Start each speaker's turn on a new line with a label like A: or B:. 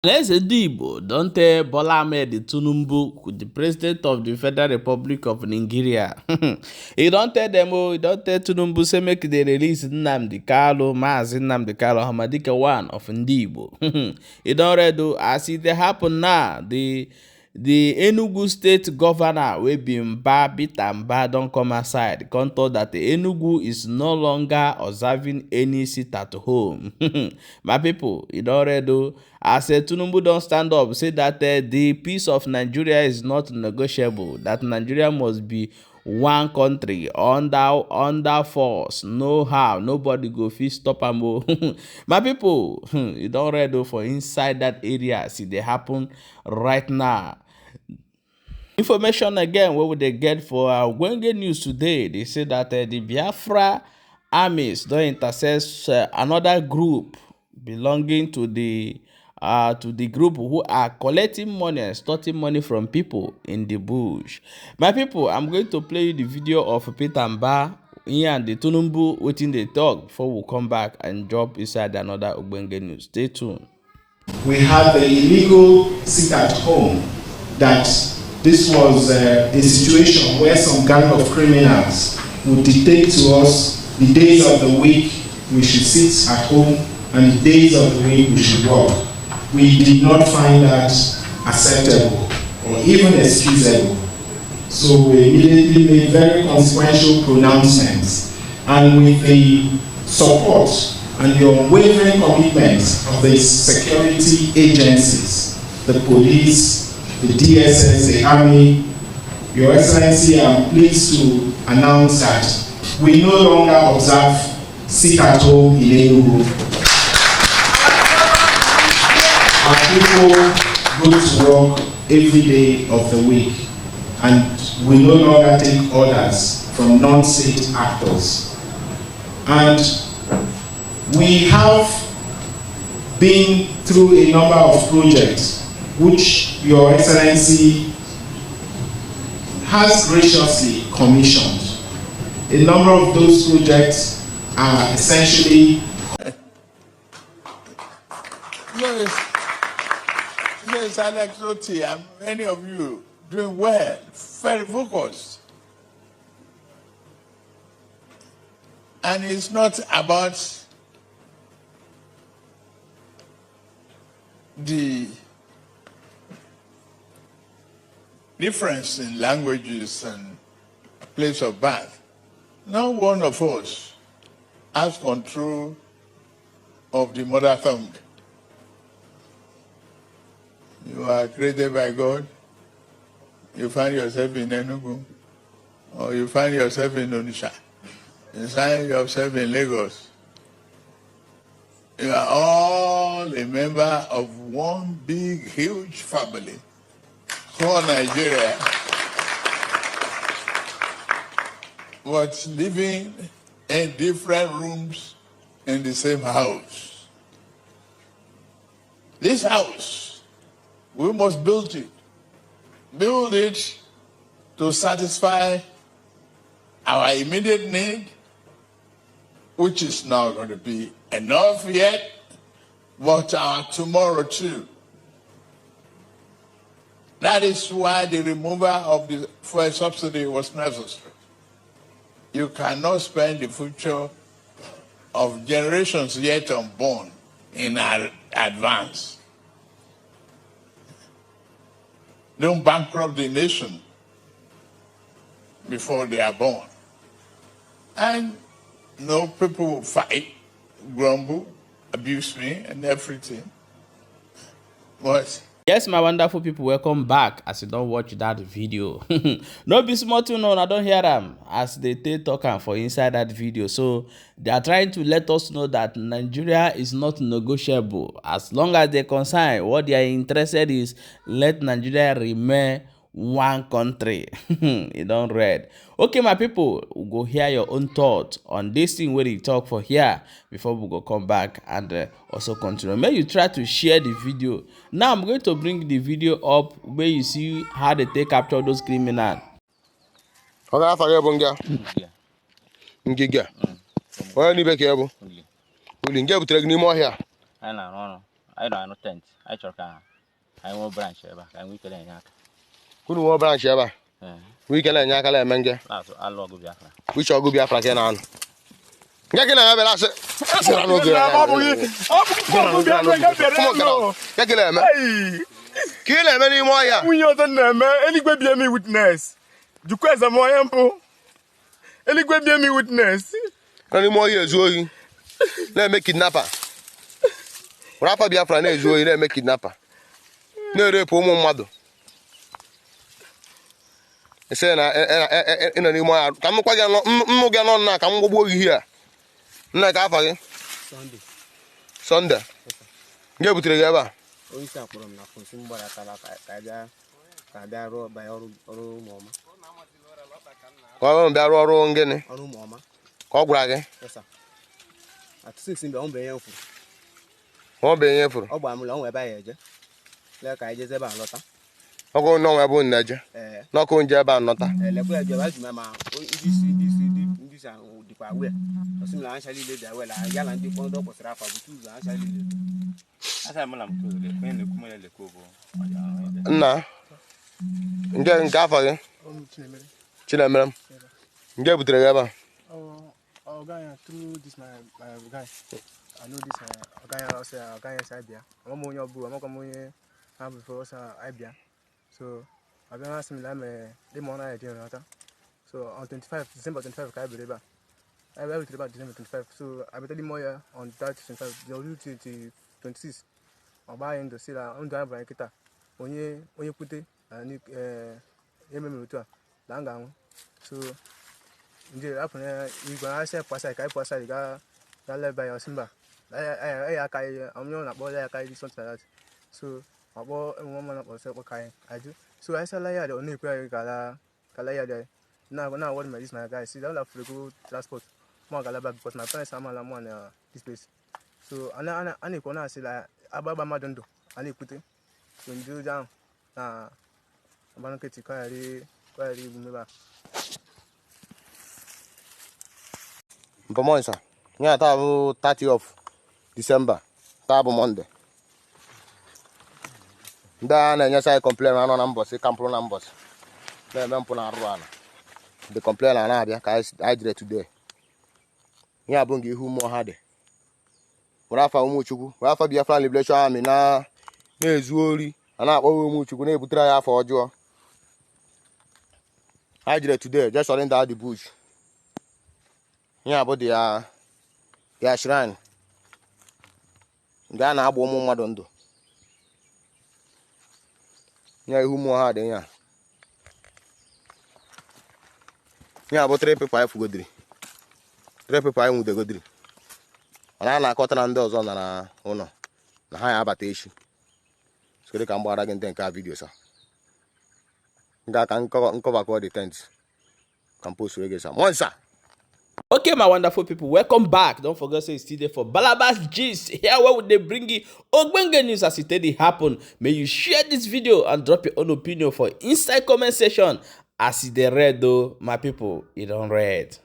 A: Ohanaeze Ndigbo don tell Bola Ahmed Tinubu, the president of the Federal Republic of Nigeria. He don tell them, he don tell Tinubu say make they release Nnamdi Kanu, Mazi Nnamdi Kanu, Hamadike one of Ndigbo. He don read as it dey happen now, the Enugu state governor wey be Mbah don come aside come talk that the Enugu is no longer observing any sit at home. My people, e don read as Tinubu don stand up say that the peace of Nigeria is not negotiable, that Nigeria must be one country under force, no how nobody go fit stop am. My people, e don read for inside that area as e dey happen right now. Information again wey we dey get for our Wenge news today, they say that the Biafra armies don intercept another group belonging to the group who are collecting money and extorting money from people in the bush. My people, I'm going to play you the video of Peter Mbah here and the Tinubu wetin dey talk before we come back and jump inside another Ogbonge news. Stay tuned.
B: We have the illegal sit at home that this was a situation where some gang of criminals would dictate to us the days of the week we should sit at home and the days of the week we should work. We did not find that acceptable or even excusable. So we immediately made very consequential pronouncements, and with the support and the unwavering commitment of the security agencies, the police, the DSS, the Army, Your Excellency, I'm pleased to announce that we no longer observe sit at home in Enugu. Our people go to work every day of the week, and we no longer take orders from non-state actors. And we have been through a number of projects which Your Excellency has graciously commissioned. A number of those projects are essentially...
C: Yes, Alex Oti, and many of you doing well, very focused. And it's not about the difference in languages and place of birth. No one of us has control of the mother tongue. You are created by God. You find yourself in Enugu, or you find yourself in Onitsha. You find yourself in Lagos. You are all a member of one big, huge family called Nigeria, but living in different rooms in the same house. This house, we must build it. Build it to satisfy our immediate need, which is not going to be enough yet, but our tomorrow too. That is why the removal of the fuel subsidy was necessary. You cannot spend the future of generations yet unborn in advance. Don't bankrupt the nation before they are born. And no, people will fight, grumble, abuse me and everything. But
A: yes, my wonderful people, welcome back as you don't watch that video. No be small thing, no, I don't hear them as they take talking for inside that video. So they are trying to let us know that Nigeria is not negotiable. As long as they're concerned, what they are interested is let Nigeria remain one country. You don't read. Okay, my people, we'll go hear your own thoughts on this thing where you talk for here before we go come back and also continue. May you try to share the video. Now I'm going to bring the video up where you see how they take capture those criminals.
D: Onye n'ibe ka ebu uli nke butere gị n'ime ọhịa
E: I know tent.
D: I chọrọ I nwee branch ebe ka anyị nwee enye aka.
E: Unu nwee branch ebe a. Nwee ike enye aka eme nge.
D: Alụ ọgụ Biafra.
E: Which ọgụ Biafra ka na anụ. Nge gị na bela asị. Sira n'oge. Nge gị na-eme. Ka ị na-eme n'ime ọhịa.
F: Nwunye ọzọ na-eme eluigwe bie mi witness. Jukwa eze m onye mpụ. Eluigwe bie mi witness.
E: Na n'ime ọhịa ezu ohi. Na-eme kidnapper. Rapper Biafra na-ezu ohi na-eme kidnapper. Na-erepụ ụmụ mmadụ. Ese na ịnọ n'ime ọhịa ka m kwa gị nnụ gị nọ na ka m gbogbo gị a. Nna ka afa gị? Sunday. Nge butere gị ebe a?
D: Onye isi akpọrọ m na fosi mgbara akala ka bịa rụọ banye ọrụ ụmụ ọma.
E: Ka ọ bịa rụọ ọrụ ngịnị?
D: Ọrụ ụmụ ọma.
E: Ka ọ gwara gị?
D: Atụsị mgbe ọ bụ enye furu.
E: Ọ bụ enye furu?
D: Ọ gbara m ụlọ ọ nwee ebe anyị eje. Lee ka anyị jeze ebe a lọta.
E: Ọkụ n'ọnwa ebe unu na-eje? N'ọkụ nje ebe a nọta?
D: Lekwa ya bịa ajụ ma ndị isi ahụ dịkwa awe. Ọsị m na ancha niile dị awe ya na ndị kpọndọ kwụsịrị afa bụ tuzu ancha niile.
E: Nna nke afọ gị? Chinemere. Nke butere gị ebe a?
F: Through this my guy. I know this guy also guy is Ibia. I'm on your boo, I'm going to before Ibia. So I've been asking them the money I did. So on 25 December 25 I believe. I will tell about December 25. So I will tell you more on that 25 the 26. I'll buy in the sale on the buy kita. When you put it and you Langang. So nje hapo na say pasa kai pasa ga le by Simba. I kai amnyo na bo ya kai something like that. So abo woman na say kai I do. So I say la ya the only kala ya there. Now what my this my guys see that have to go transport. More galaba because my parents are man one this place. So ana ko na say la ababa madondo ani kute. So ndio down na abanoketi kai bumeba.
E: Mpomonsa. Nya ta bụ 30 of December. Ta bụ Monday. Ndị a na-enye sai complain anọ na mbọsị kampụrụ na mbọsị. Na-eme mpụ na arụ ala. The complain na-abịa ka I jire today. Ihe abụ nke ihu mmụọ ha dị. Were afa Ụmụchukwu, were afa Biafra Liberation Army na-ezu ori, a na-akpọwa Ụmụchukwu na-ebutere ya afọ ọjọọ. I jire today, just surrender the bush. Ihe abụ dị ya shrine. Nga na-agba ụmụ mmadụ ndụ. Nye ihu mmụọ ha dị ya. Ihe abụ 3 people anyị fugodiri. 3 people anyị nwudegodiri. Mana na-akọta na ndị ọzọ na ụlọ na ha ya abata echi. Sikere ka m gbara gị ndị nke a vidio sa. Nga ka nkọba ka ọ dị tent. Ka m post wege sa. Monsa!
A: Okay, my wonderful people, welcome back. Don't forget say it's still there for Balabas Gist. Here where would they bring you Ogbonge news as it did happen. May you share this video and drop your own opinion for inside comment section. As it read though, my people, it don't read.